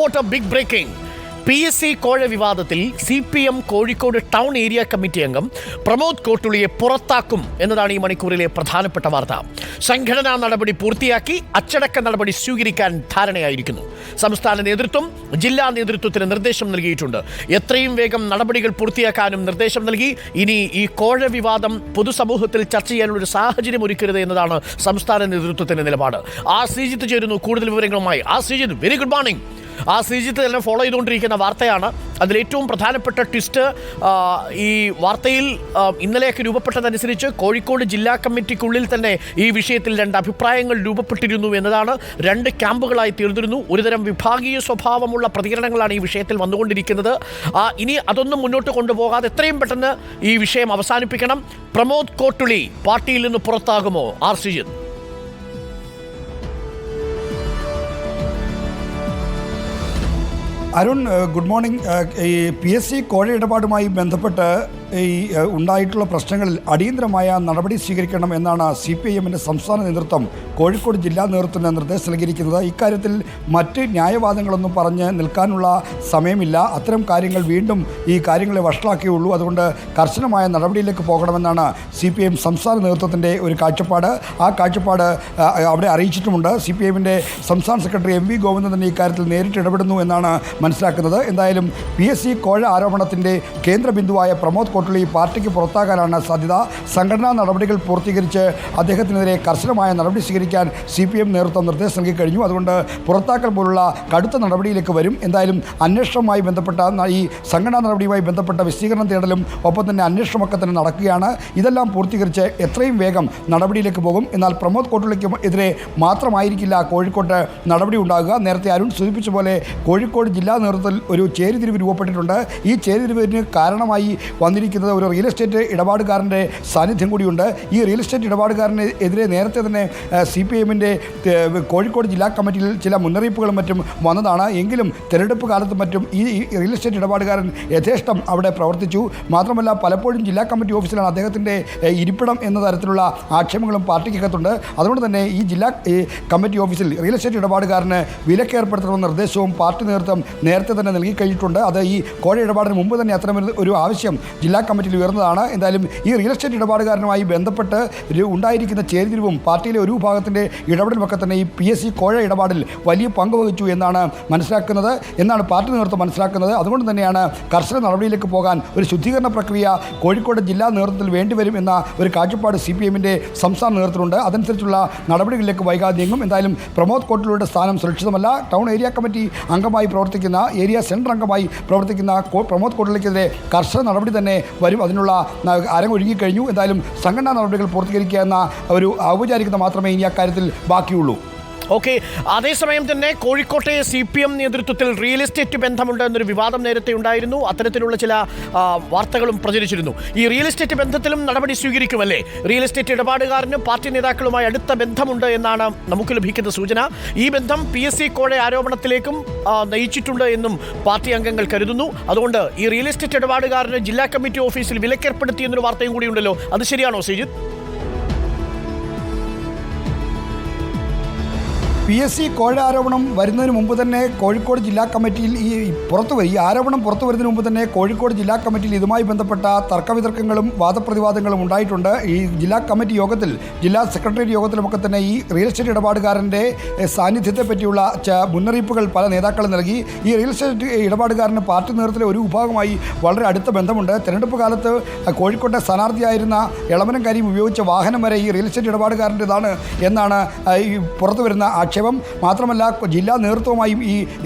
Reporter big breaking. PSC കോഴ വിവാദത്തിൽ CPM Kozhikode town area committee അംഗം പ്രമോദ് കോട്ടുളിയെ പുറത്താക്കും എന്നതാണ് ഈ മണിക്കൂറിലെ പ്രധാനപ്പെട്ട വാർത്ത. സംഘടനാ നടപടി പൂർത്തിയാക്കി അച്ചടക്ക നടപടി സ്വീകരിക്കാൻ ധാരണയായിരിക്കുന്നു. സംസ്ഥാന നേതൃത്വം ജില്ലാ നേതൃത്വത്തിന് നിർദ്ദേശം നൽകിയിട്ടുണ്ട്. എത്രയും വേഗം നടപടികൾ പൂർത്തിയാക്കാനും നിർദ്ദേശം നൽകി. ഇനി ഈ കോഴ വിവാദം പൊതുസമൂഹത്തിൽ ചർച്ച ചെയ്യാനുള്ള ഒരു സാഹചര്യം ഒരുക്കരുത് എന്നതാണ് സംസ്ഥാന നേതൃത്വത്തിന്റെ നിലപാട്. ശ്രീജിത്ത് ചേരുന്നു കൂടുതൽ വിവരങ്ങളുമായി. Sreejith, very good morning. Sreejith തന്നെ ഫോളോ ചെയ്തുകൊണ്ടിരിക്കുന്ന വാർത്തയാണ്. അതിലേറ്റവും പ്രധാനപ്പെട്ട ട്വിസ്റ്റ്, ഈ വാർത്തയിൽ ഇന്നലെയൊക്കെ രൂപപ്പെട്ടതനുസരിച്ച് കോഴിക്കോട് ജില്ലാ കമ്മിറ്റിക്കുള്ളിൽ തന്നെ ഈ വിഷയത്തിൽ രണ്ട് അഭിപ്രായങ്ങൾ രൂപപ്പെട്ടിരുന്നു എന്നതാണ്. രണ്ട് ക്യാമ്പുകളായി തീർന്നിരുന്നു. ഒരുതരം വിഭാഗീയ സ്വഭാവമുള്ള പ്രതികരണങ്ങളാണ് ഈ വിഷയത്തിൽ വന്നുകൊണ്ടിരിക്കുന്നത്. ഇനി അതൊന്നും മുന്നോട്ട് കൊണ്ടുപോകാതെ എത്രയും പെട്ടെന്ന് ഈ വിഷയം അവസാനിപ്പിക്കണം. പ്രമോദ് കോട്ടുളി പാർട്ടിയിൽ നിന്ന് പുറത്താകുമോ? ശ്രീജിത്ത്. Arun, good morning. ഈ PSC കോഴ ഇടപാടുമായി ബന്ധപ്പെട്ട് ഈ ഉണ്ടായിട്ടുള്ള പ്രശ്നങ്ങളിൽ അടിയന്തരമായ നടപടി സ്വീകരിക്കണം എന്നാണ് CPIMൻ്റെ സംസ്ഥാന നേതൃത്വം കോഴിക്കോട് ജില്ലാ നേതൃത്വത്തിന് നിർദ്ദേശം നൽകിയിരിക്കുന്നത്. ഇക്കാര്യത്തിൽ മറ്റ് ന്യായവാദങ്ങളൊന്നും പറഞ്ഞ് നിൽക്കാനുള്ള സമയമില്ല. അത്തരം കാര്യങ്ങൾ വീണ്ടും ഈ കാര്യങ്ങളെ വഷളാക്കിയുള്ളൂ. അതുകൊണ്ട് കർശനമായ നടപടിയിലേക്ക് പോകണമെന്നാണ് CPIM സംസ്ഥാന നേതൃത്വത്തിൻ്റെ ഒരു കാഴ്ചപ്പാട്. ആ കാഴ്ചപ്പാട് അവിടെ അറിയിച്ചിട്ടുമുണ്ട്. CPIMൻ്റെ സംസ്ഥാന സെക്രട്ടറി MV ഗോവിന്ദൻ തന്നെ ഇക്കാര്യത്തിൽ നേരിട്ട് ഇടപെടുന്നു എന്നാണ് മനസ്സിലാക്കുന്നത്. എന്തായാലും PSC കോഴ ആരോപണത്തിൻ്റെ കേന്ദ്രബിന്ദുവായ പ്രമോദ് കോട്ടുളി പാർട്ടിക്ക് പുറത്താകാനാണ് സാധ്യത. സംഘടനാ നടപടികൾ പൂർത്തീകരിച്ച് അദ്ദേഹത്തിനെതിരെ കർശനമായ നടപടി സ്വീകരിക്കാൻ CPM നേതൃത്വം നിർദ്ദേശം നൽകി കഴിഞ്ഞു. അതുകൊണ്ട് പുറത്താക്കൽ പോലുള്ള കടുത്ത നടപടിയിലേക്ക് വരും. എന്തായാലും അന്വേഷണവുമായി ബന്ധപ്പെട്ട ഈ സംഘടനാ നടപടിയുമായി ബന്ധപ്പെട്ട വിശദീകരണം തേടലും ഒപ്പം തന്നെ അന്വേഷണമൊക്കെ തന്നെ നടക്കുകയാണ്. ഇതെല്ലാം പൂർത്തീകരിച്ച് എത്രയും വേഗം നടപടിയിലേക്ക് പോകും. എന്നാൽ പ്രമോദ് കോട്ടുളിക്ക് എതിരെ മാത്രമായിരിക്കില്ല കോഴിക്കോട്ട് നടപടി ഉണ്ടാകുക. നേരത്തെ അരുൺ സൂചിപ്പിച്ച പോലെ കോഴിക്കോട് ജില്ലാ നേതൃത്വത്തിൽ ഒരു ചേരിതിരിവ് രൂപപ്പെട്ടിട്ടുണ്ട്. ഈ ചേരിതിരിവിന് കാരണമായി വന്നിരിക്കുന്നത് ഒരു റിയൽ എസ്റ്റേറ്റ് ഇടപാടുകാരൻ്റെ സാന്നിധ്യം കൂടിയുണ്ട്. ഈ റിയൽ എസ്റ്റേറ്റ് ഇടപാടുകാരനെതിരെ നേരത്തെ തന്നെ CPIMൻ്റെ കോഴിക്കോട് ജില്ലാ കമ്മിറ്റിയിൽ ചില മുന്നറിയിപ്പുകളും മറ്റും വന്നതാണ്. എങ്കിലും തെരഞ്ഞെടുപ്പ് കാലത്തും മറ്റും ഈ റിയൽ എസ്റ്റേറ്റ് ഇടപാടുകാരൻ യഥേഷ്ടം അവിടെ പ്രവർത്തിച്ചു. മാത്രമല്ല പലപ്പോഴും ജില്ലാ കമ്മിറ്റി ഓഫീസിലാണ് അദ്ദേഹത്തിൻ്റെ ഇരിപ്പിടം എന്ന തരത്തിലുള്ള ആക്ഷേപങ്ങളും പാർട്ടിക്കകത്തുണ്ട്. അതുകൊണ്ട് തന്നെ ഈ ജില്ലാ കമ്മിറ്റി ഓഫീസിൽ റിയൽ എസ്റ്റേറ്റ് ഇടപാടുകാരന് വിലക്കേർപ്പെടുത്തണമെന്ന നിർദ്ദേശവും പാർട്ടി നേതൃത്വം നേരത്തെ തന്നെ നൽകി കഴിഞ്ഞിട്ടുണ്ട്. അത് ഈ കോഴ ഇടപാടിന് മുമ്പ് തന്നെ അത്തരമൊരു ആവശ്യം ജില്ലാ കമ്മിറ്റിയിൽ ഉയർന്നതാണ്. എന്തായാലും ഈ റിയൽ എസ്റ്റേറ്റ് ഇടപാടുകാരനുമായി ബന്ധപ്പെട്ട് ഉണ്ടായിരിക്കുന്ന ചേരിതിരിവും പാർട്ടിയിലെ ഒരു വിഭാഗത്തിൻ്റെ ഇടപെടലുമൊക്കെ തന്നെ ഈ PSC കോഴ ഇടപാടിൽ വലിയ പങ്ക് വഹിച്ചു എന്നാണ് മനസ്സിലാക്കുന്നത്, എന്നാണ് പാർട്ടി നേതൃത്വം മനസ്സിലാക്കുന്നത്. അതുകൊണ്ട് തന്നെയാണ് കർശന നടപടിയിലേക്ക് പോകാൻ ഒരു ശുദ്ധീകരണ പ്രക്രിയ കോഴിക്കോട് ജില്ലാ നേതൃത്വത്തിൽ വേണ്ടിവരും എന്ന ഒരു കാഴ്ചപ്പാട് CPIMൻ്റെ സംസ്ഥാന നേതൃത്വത്തിലുണ്ട്. അതനുസരിച്ചുള്ള നടപടികളിലേക്ക് വൈകാതെ നീങ്ങും. എന്തായാലും പ്രമോദ് കോട്ടുളിയുടെ സ്ഥാനം സുരക്ഷിതമല്ല. ടൗൺ ഏരിയ കമ്മിറ്റി അംഗമായി പ്രവർത്തിക്കുന്ന, ഏരിയ സെൻറ്റർ അംഗമായി പ്രവർത്തിക്കുന്ന പ്രമോദ് കോട്ടുളിക്കെതിരെ കർശന നടപടി തന്നെ വരും. അതിനുള്ള അരങ്ങൊരുങ്ങിക്കഴിഞ്ഞു. എന്തായാലും സംഘടനാ നടപടികൾ പൂർത്തീകരിക്കുക എന്ന ഒരു ഔപചാരികത മാത്രമേ ഇനി അക്കാര്യത്തിൽ ബാക്കിയുള്ളൂ. ഓക്കെ. അതേസമയം തന്നെ കോഴിക്കോട്ടെ CPM നേതൃത്വത്തിൽ റിയൽ എസ്റ്റേറ്റ് ബന്ധമുണ്ട് എന്നൊരു വിവാദം നേരത്തെ ഉണ്ടായിരുന്നു. അത്തരത്തിലുള്ള ചില വാർത്തകളും പ്രചരിച്ചിരുന്നു. ഈ റിയൽ എസ്റ്റേറ്റ് ബന്ധത്തിലും നടപടി സ്വീകരിക്കുമല്ലേ? റിയൽ എസ്റ്റേറ്റ് ഇടപാടുകാരന് പാർട്ടി നേതാക്കളുമായി അടുത്ത ബന്ധമുണ്ട് എന്നാണ് നമുക്ക് ലഭിക്കുന്ന സൂചന. ഈ ബന്ധം PSC കോഴ ആരോപണത്തിലേക്കും നയിച്ചിട്ടുണ്ട് എന്നും പാർട്ടി അംഗങ്ങൾ കരുതുന്നു. അതുകൊണ്ട് ഈ റിയൽ എസ്റ്റേറ്റ് ഇടപാടുകാരന് ജില്ലാ കമ്മിറ്റി ഓഫീസിൽ വിലക്കേർപ്പെടുത്തി എന്നൊരു വാർത്തയും കൂടിയുണ്ടല്ലോ. അത് ശരിയാണോ ശ്രീജിത്ത്? PSC കോഴ ആരോപണം വരുന്നതിന് മുമ്പ് തന്നെ കോഴിക്കോട് ജില്ലാ കമ്മിറ്റിയിൽ ഈ ആരോപണം പുറത്തു വരുന്നതിന് മുമ്പ് തന്നെ കോഴിക്കോട് ജില്ലാ കമ്മിറ്റിയിൽ ഇതുമായി ബന്ധപ്പെട്ട തർക്കവിതർക്കങ്ങളും വാദപ്രതിവാദങ്ങളും ഉണ്ടായിട്ടുണ്ട്. ഈ ജില്ലാ കമ്മിറ്റി യോഗത്തിൽ, ജില്ലാ സെക്രട്ടേറിയറ്റ് യോഗത്തിലുമൊക്കെ തന്നെ ഈ റിയൽ എസ്റ്റേറ്റ് ഇടപാടുകാരൻ്റെ സാന്നിധ്യത്തെ പറ്റിയുള്ള മുന്നറിയിപ്പുകൾ പല നേതാക്കളും നൽകി. ഈ റിയൽ എസ്റ്റേറ്റ് ഇടപാടുകാരന് പാർട്ടി നേതൃത്വത്തിലെ ഒരു വിഭാഗമായി വളരെ അടുത്ത ബന്ധമുണ്ട്. തെരഞ്ഞെടുപ്പ് കാലത്ത് കോഴിക്കോട്ടെ സ്ഥാനാർത്ഥിയായിരുന്ന എളമനം കരീം ഉപയോഗിച്ച വാഹനം വരെ ഈ റിയൽ എസ്റ്റേറ്റ് ഇടപാടുകാരൻ്റെതാണ് എന്നാണ് ഈ പുറത്തു വരുന്ന ആക്ഷേപം. മാത്രമല്ല ജില്ലാ നേതൃത്വമായും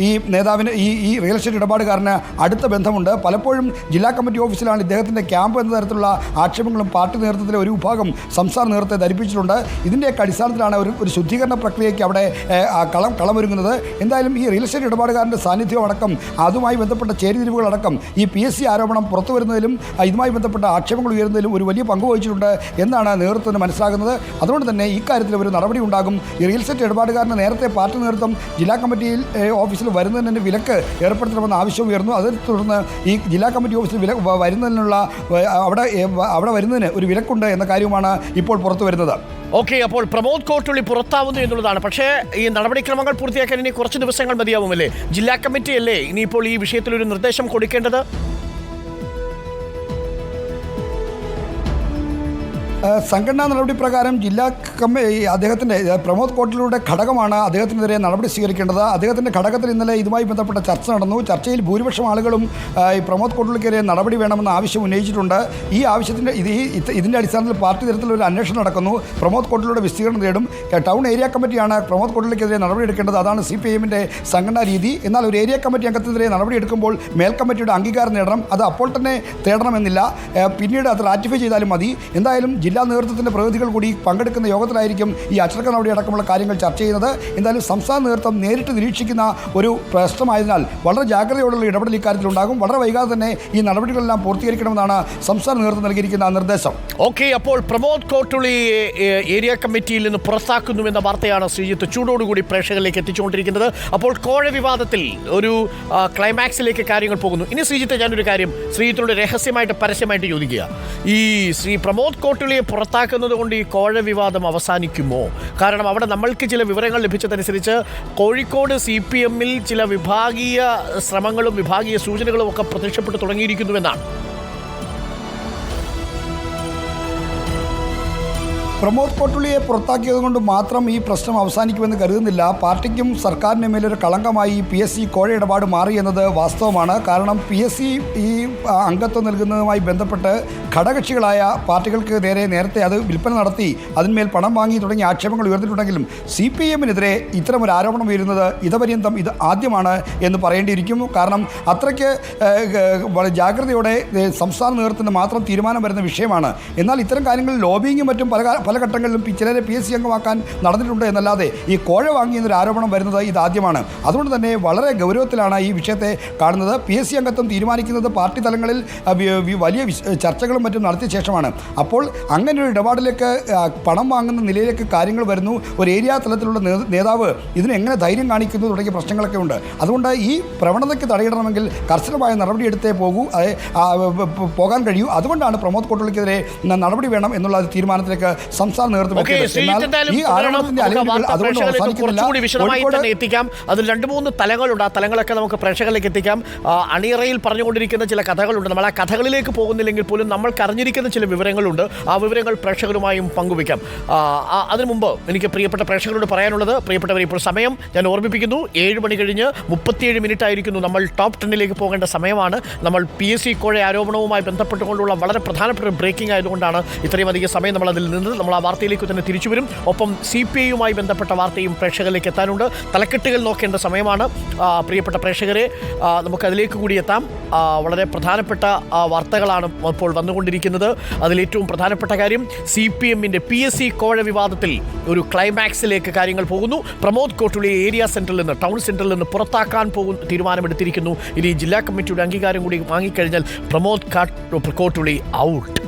ഈ നേതാവിന് ഈ റിയൽ എസ്റ്റേറ്റ് ഇടപാടുകാരന് അടുത്ത ബന്ധമുണ്ട്. പലപ്പോഴും ജില്ലാ കമ്മിറ്റി ഓഫീസിലാണ് ഇദ്ദേഹത്തിൻ്റെ ക്യാമ്പ് എന്ന തരത്തിലുള്ള ആക്ഷേപങ്ങളും പാർട്ടി നേതൃത്വത്തിലെ ഒരു വിഭാഗം സംസ്ഥാന നേതൃത്വത്തെ ധരിപ്പിച്ചിട്ടുണ്ട്. ഇതിൻ്റെയൊക്കെ അടിസ്ഥാനത്തിലാണ് ഒരു ശുദ്ധീകരണ പ്രക്രിയയ്ക്ക് അവിടെ കളമൊരുങ്ങുന്നത്. എന്തായാലും ഈ റിയൽ എസ്റ്റേറ്റ് ഇടപാടുകാരൻ്റെ സാന്നിധ്യം അടക്കം, അതുമായി ബന്ധപ്പെട്ട ചേരിതിരിവുകളടക്കം ഈ PSC ആരോപണം പുറത്തു വരുന്നതിലും ഇതുമായി ബന്ധപ്പെട്ട ആക്ഷേപങ്ങൾ ഉയരുന്നതിലും ഒരു വലിയ പങ്ക് വഹിച്ചിട്ടുണ്ട് എന്നാണ് നേതൃത്വത്തിന് മനസ്സിലാകുന്നത്. അതുകൊണ്ട് തന്നെ ഇക്കാര്യത്തിൽ ഒരു നടപടി ഉണ്ടാകും. ഈ റിയൽ എസ്റ്റേറ്റ് ഇടപാടുകാരനെ അതുകൊണ്ട് നേരത്തെ പാർട്ടി നേതൃത്വം ജില്ലാ കമ്മിറ്റിയിൽ ഓഫീസിൽ വരുന്നതിന് വിലക്ക് ഏർപ്പെടുത്തണമെന്ന ആവശ്യം ഉയർന്നു. അതിനെ തുടർന്ന് ഈ ജില്ലാ കമ്മിറ്റി ഓഫീസിൽ വരുന്നതിനുള്ള അവിടെ വരുന്നതിന് ഒരു വിലക്കുണ്ട് എന്ന കാര്യവുമാണ് ഇപ്പോൾ പുറത്തു വരുന്നത്. ഓക്കെ, അപ്പോൾ പ്രമോദ് കോട്ടുള്ളി പുറത്താവുന്നു എന്നുള്ളതാണ്. പക്ഷേ ഈ നടപടിക്രമങ്ങൾ പൂർത്തിയാക്കാൻ ഇനി കുറച്ച് ദിവസങ്ങൾ മതിയാവുമല്ലേ? ജില്ലാ കമ്മിറ്റിയല്ലേ ഇനിയിപ്പോൾ ഈ വിഷയത്തിൽ ഒരു നിർദ്ദേശം കൊടുക്കേണ്ടത്? സംഘടനാ നടപടി പ്രകാരം ജില്ലാ അദ്ദേഹത്തിൻ്റെ പ്രമോദ് കോട്ടിലൂടെ ഘടകമാണ് അദ്ദേഹത്തിനെതിരെ നടപടി സ്വീകരിക്കേണ്ടത്. അദ്ദേഹത്തിൻ്റെ ഘടകത്തിൽ ഇന്നലെ ഇതുമായി ബന്ധപ്പെട്ട ചർച്ച നടന്നു. ചർച്ചയിൽ ഭൂരിപക്ഷം ആളുകളും ഈ പ്രമോദ് കോട്ടിലിക്കെതിരെ നടപടി വേണമെന്ന ആവശ്യം ഉന്നയിച്ചിട്ടുണ്ട്. ഈ ആവശ്യത്തിൻ്റെ ഇതിൻ്റെ അടിസ്ഥാനത്തിൽ പാർട്ടി തരത്തിലൊരു അന്വേഷണം നടക്കുന്നു. പ്രമോദ് കോട്ടിലൂടെ വിസ്തീർണം തേടും. ടൗൺ ഏരിയ കമ്മിറ്റിയാണ് പ്രമോദ് കോട്ടിലിക്കെതിരെ നടപടി എടുക്കേണ്ടത്. അതാണ് CPIMൻ്റെ സംഘടനാ രീതി. എന്നാൽ ഒരു ഏരിയ കമ്മിറ്റി അംഗത്തിനെതിരെ നടപടി എടുക്കുമ്പോൾ മേൽക്കമ്മിറ്റിയുടെ അംഗീകാരം നേടണം. അത് അപ്പോൾ തന്നെ തേടണമെന്നില്ല. പിന്നീട് അത് റാറ്റിഫൈ ചെയ്താലും മതി. എന്തായാലും ജില്ലാ നേതൃത്വത്തിൻ്റെ പ്രതിനിധികൾ കൂടി പങ്കെടുക്കുന്ന യോഗത്തിലായിരിക്കും ഈ അച്ചടക്ക നടപടി അടക്കമുള്ള കാര്യങ്ങൾ ചർച്ച ചെയ്യുന്നത്. എന്തായാലും സംസ്ഥാന നേതൃത്വം നേരിട്ട് നിരീക്ഷിക്കുന്ന ഒരു പ്രശ്നമായതിനാൽ വളരെ ജാഗ്രതയോടുള്ള ഇടപെടൽ ഇക്കാര്യത്തിലുണ്ടാകും. വളരെ വൈകാതെ തന്നെ ഈ നടപടികളെല്ലാം പൂർത്തീകരിക്കണമെന്നാണ് സംസ്ഥാന നേതൃത്വം നൽകിയിരിക്കുന്ന നിർദ്ദേശം. ഓക്കെ, അപ്പോൾ പ്രമോദ് കോട്ടുള്ളി ഏരിയ കമ്മിറ്റിയിൽ നിന്ന് പുറത്താക്കുന്നുവെന്ന വാർത്തയാണ് ശ്രീജിത്ത് ചൂടോടുകൂടി പ്രേക്ഷകരിലേക്ക് എത്തിച്ചുകൊണ്ടിരിക്കുന്നത്. അപ്പോൾ കോഴ വിവാദത്തിൽ ഒരു ക്ലൈമാക്സിലേക്ക് കാര്യങ്ങൾ പോകുന്നു. ഇനി ശ്രീജിത്ത്, ഞാനൊരു കാര്യം ശ്രീജിത്തിനോട് രഹസ്യമായിട്ട് പരസ്യമായിട്ട് ചോദിക്കുക. ഈ ശ്രീ പ്രമോദ് കോട്ടുള്ളിയെ പുറത്താക്കുന്നത് കൊണ്ട് ഈ കോഴ വിവാദം അവസാനിക്കുമോ? കാരണം അവിടെ നമ്മൾക്ക് ചില വിവരങ്ങൾ ലഭിച്ചതനുസരിച്ച് കോഴിക്കോട് CPMൽ ചില വിഭാഗീയ ശ്രമങ്ങളും വിഭാഗീയ സൂചനകളും ഒക്കെ പ്രത്യക്ഷപ്പെട്ടു തുടങ്ങിയിരിക്കുന്നുവെന്നാണ്. പ്രമോദ് കോട്ടുള്ളിയെ പുറത്താക്കിയത് കൊണ്ട് മാത്രം ഈ പ്രശ്നം അവസാനിക്കുമെന്ന് കരുതുന്നില്ല. പാർട്ടിക്കും സർക്കാരിൻ്റെ മേലൊരു കളങ്കമായി PSC കോഴ ഇടപാട് മാറി എന്നത് വാസ്തവമാണ്. കാരണം PSC ഈ അംഗത്വം നൽകുന്നതുമായി ബന്ധപ്പെട്ട് ഘടകകക്ഷികളായ പാർട്ടികൾക്ക് നേരത്തെ അത് വിൽപ്പന നടത്തി അതിന്മേൽ പണം വാങ്ങി തുടങ്ങിയ ആക്ഷേപങ്ങൾ ഉയർന്നിട്ടുണ്ടെങ്കിലും CPIMനെതിരെ ഇത്തരമൊരു ആരോപണം ഉയരുന്നത് ഇതുപര്യന്തം ഇത് ആദ്യമാണ് എന്ന് പറയേണ്ടിയിരിക്കും. കാരണം അത്രയ്ക്ക് വളരെ ജാഗ്രതയോടെ സംസ്ഥാന നേതൃത്വത്തിന് മാത്രം തീരുമാനം വരുന്ന വിഷയമാണ്. എന്നാൽ ഇത്തരം കാര്യങ്ങളിൽ ലോബിങ്ങും മറ്റും പല ഘട്ടങ്ങളിലും ചിലരെ PSC അംഗമാക്കാൻ നടന്നിട്ടുണ്ട് എന്നല്ലാതെ ഈ കോഴ വാങ്ങിയെന്നൊരു ആരോപണം വരുന്നത് ഇതാദ്യമാണ്. അതുകൊണ്ട് തന്നെ വളരെ ഗൗരവത്തിലാണ് ഈ വിഷയത്തെ കാണുന്നത്. PSC അംഗത്വം തീരുമാനിക്കുന്നത് പാർട്ടി തലങ്ങളിൽ വലിയ ചർച്ചകളും മറ്റും നടത്തിയ ശേഷമാണ്. അപ്പോൾ അങ്ങനെ ഒരു ഇടപാടിലേക്ക് പണം വാങ്ങുന്ന നിലയിലേക്ക് കാര്യങ്ങൾ വരുന്നു. ഒരു ഏരിയ തലത്തിലുള്ള നേതാവ് ഇതിന് എങ്ങനെ ധൈര്യം കാണിക്കുന്നു തുടങ്ങിയ പ്രശ്നങ്ങളൊക്കെ ഉണ്ട്. അതുകൊണ്ട് ഈ പ്രവണതയ്ക്ക് തടയിടണമെങ്കിൽ കർശനമായ നടപടിയെടുത്തേ പോകാൻ കഴിയൂ. അതുകൊണ്ടാണ് പ്രമോദ് കോട്ടുള്ളിക്കെതിരെ നടപടി വേണം എന്നുള്ള തീരുമാനത്തിലേക്ക് സംസ്ഥാന നേതൃത്വം എത്തിക്കാം. അതിൽ 2-3 തലങ്ങളുണ്ട്. ആ തലങ്ങളൊക്കെ നമുക്ക് പ്രേക്ഷകരിലേക്ക് എത്തിക്കാം. അണിയറയിൽ പറഞ്ഞുകൊണ്ടിരിക്കുന്ന ചില കഥകളുണ്ട്. നമ്മൾ ആ കഥകളിലേക്ക് പോകുന്നില്ലെങ്കിൽ പോലും നമ്മൾക്ക് അറിഞ്ഞിരിക്കുന്ന ചില വിവരങ്ങളുണ്ട്. ആ വിവരങ്ങൾ പ്രേക്ഷകരുമായും പങ്കുവയ്ക്കാം. അതിനു മുമ്പ് എനിക്ക് പ്രിയപ്പെട്ട പ്രേക്ഷകരോട് പറയാനുള്ളത്, പ്രിയപ്പെട്ടവർ, ഇപ്പോൾ സമയം ഞാൻ ഓർമ്മിപ്പിക്കുന്നു, 7 മണി കഴിഞ്ഞ് 37 മിനിറ്റ് ആയിരിക്കുന്നു. നമ്മൾ ടോപ്പ് 10ലേക്ക് പോകേണ്ട സമയമാണ്. നമ്മൾ PSC കോഴ ആരോപണവുമായി ബന്ധപ്പെട്ടുകൊണ്ടുള്ള വളരെ പ്രധാനപ്പെട്ട ബ്രേക്കിംഗ് ആയതുകൊണ്ടാണ് ഇത്രയും അധികം സമയം നമ്മൾ അതിൽ നിന്ന് നമ്മൾ ആ വാർത്തയിലേക്ക് തന്നെ തിരിച്ചു വരും. ഒപ്പം CPIയുമായി ബന്ധപ്പെട്ട വാർത്തയും പ്രേക്ഷകരിലേക്ക് എത്താനുണ്ട്. തലക്കെട്ടുകൾ നോക്കേണ്ട സമയമാണ്. പ്രിയപ്പെട്ട പ്രേക്ഷകരെ, നമുക്കതിലേക്ക് കൂടി എത്താം. വളരെ പ്രധാനപ്പെട്ട വാർത്തകളാണ് ഇപ്പോൾ വന്നുകൊണ്ടിരിക്കുന്നത്. അതിലേറ്റവും പ്രധാനപ്പെട്ട കാര്യം CPMൻ്റെ PSC കോഴ വിവാദത്തിൽ ഒരു ക്ലൈമാക്സിലേക്ക് കാര്യങ്ങൾ പോകുന്നു. പ്രമോദ് കോട്ടുള്ളിയെ ഏരിയ സെൻറ്ററിൽ നിന്ന്, ടൗൺ സെൻറ്ററിൽ നിന്ന് പുറത്താക്കാൻ തീരുമാനമെടുത്തിരിക്കുന്നു. ഇനി ജില്ലാ കമ്മിറ്റിയുടെ അംഗീകാരം കൂടി വാങ്ങിക്കഴിഞ്ഞാൽ പ്രമോദ് കോട്ടുള്ളി ഔട്ട്.